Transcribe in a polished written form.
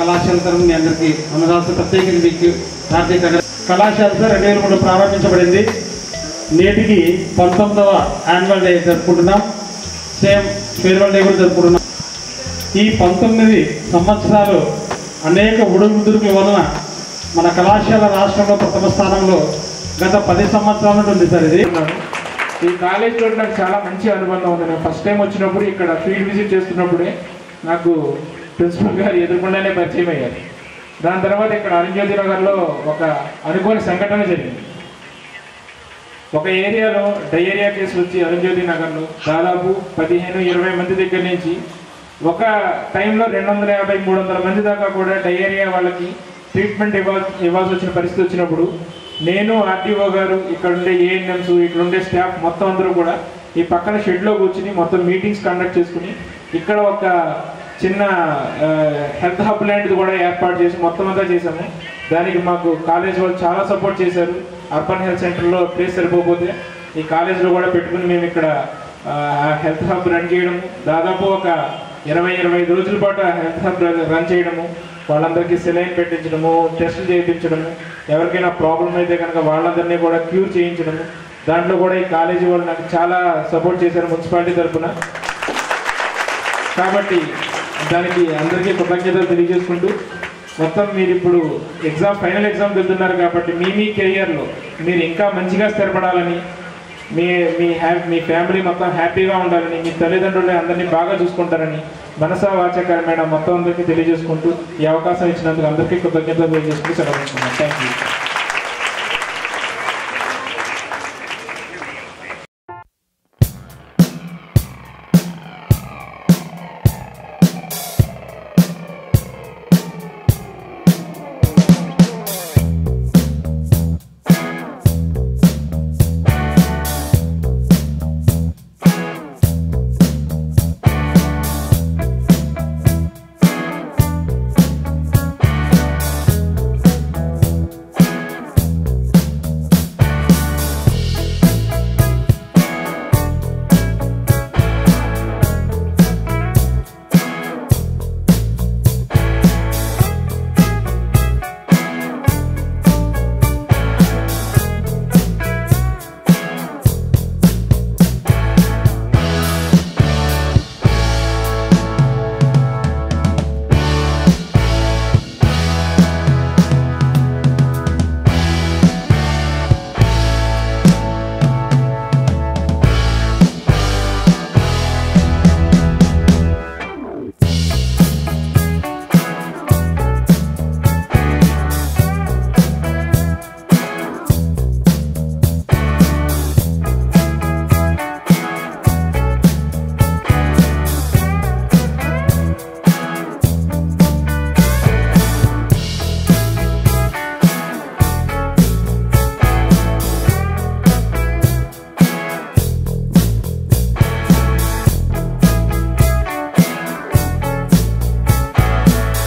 కళాశాల తరఫున మీ అందరికీ అన్నదాసు ప్రత్యేకించి మీకు హార్దిక కళాశాల 2003 ప్రారంభించబడింది. నేటికి 19వ యాన్యువల్ డే జరుపుకుంటున్నాం. సేమ్ ఫేర్వెల్ డే కూడా జరుపుకుంటున్నాం. ఈ 19 సంవత్సరాలు అనేక ఉడుకుదురుకుల వలన మన కళాశాల రాష్ట్రంలో ప్రథమ స్థానంలో గత 10 సంవత్సరాల నుండి ఉంది సార్. ఇది ఈ కాలేజ్లో నాకు చాలా మంచి అనుబంధం ఉంది. నేను ఫస్ట్ టైం వచ్చినప్పుడు ఇక్కడ ఫీల్డ్ విజిట్ చేస్తున్నప్పుడే నాకు ప్రిన్సిపల్ గారు ఎదుర్కొండానే పరిచయం అయ్యారు. దాని తర్వాత ఇక్కడ అరుణ్జ్యోతి నగర్లో ఒక అనుకోని సంఘటన జరిగింది. ఒక ఏరియాలో డయేరియా కేసులు వచ్చి అరుణ్జ్యోతి నగర్లో దాదాపు 15-20 మంది దగ్గర నుంచి ఒక టైంలో 250-300 మంది దాకా కూడా డయేరియా వాళ్ళకి ట్రీట్మెంట్ ఇవ్వాల్సి వచ్చిన పరిస్థితి వచ్చినప్పుడు నేను, ఆర్టీఓ గారు, ఇక్కడ ఉండే ఏఎన్ఎంస్, ఇక్కడ ఉండే స్టాఫ్ మొత్తం అందరూ కూడా ఈ పక్కన షెడ్లో కూర్చుని మొత్తం మీటింగ్స్ కండక్ట్ చేసుకుని ఇక్కడ ఒక చిన్న హెల్త్ హబ్ లాంటిది కూడా ఏర్పాటు చేసి మొత్తం అంతా చేశాము. దానికి మాకు కాలేజ్ వాళ్ళు చాలా సపోర్ట్ చేశారు. అర్బన్ హెల్త్ సెంటర్లో ప్లేస్ సరిపోతే ఈ కాలేజ్లో కూడా పెట్టుకుని మేము ఇక్కడ హెల్త్ హబ్ రన్ చేయడము, దాదాపు ఒక 20-25 రోజుల పాటు హెల్త్ హబ్ రన్ చేయడము, వాళ్ళందరికీ సెలైన్ పెట్టించడము, టెస్టులు చేయించడము, ఎవరికైనా ప్రాబ్లం అయితే కనుక వాళ్ళందరినీ కూడా క్యూర్ చేయించడము. దాంట్లో కూడా ఈ కాలేజీ వాళ్ళు నాకు చాలా సపోర్ట్ చేశారు మున్సిపాలిటీ తరఫున. కాబట్టి దానికి అందరికీ కృతజ్ఞతలు తెలియజేసుకుంటూ, మొత్తం మీరు ఇప్పుడు ఫైనల్ ఎగ్జామ్కి వెళ్తున్నారు కాబట్టి మీ కెరియర్లో మీరు ఇంకా మంచిగా స్థిరపడాలని, మీ ఫ్యామిలీ మొత్తం హ్యాపీగా ఉండాలని, మీ తల్లిదండ్రులని అందరినీ బాగా చూసుకుంటారని మనసా వాచక మేడం మొత్తం అందరికీ తెలియజేసుకుంటూ ఈ అవకాశం ఇచ్చినందుకు అందరికీ కృతజ్ఞతలు తెలియజేసుకుంటూ సెలవు తీసుకున్నాను. Thank you.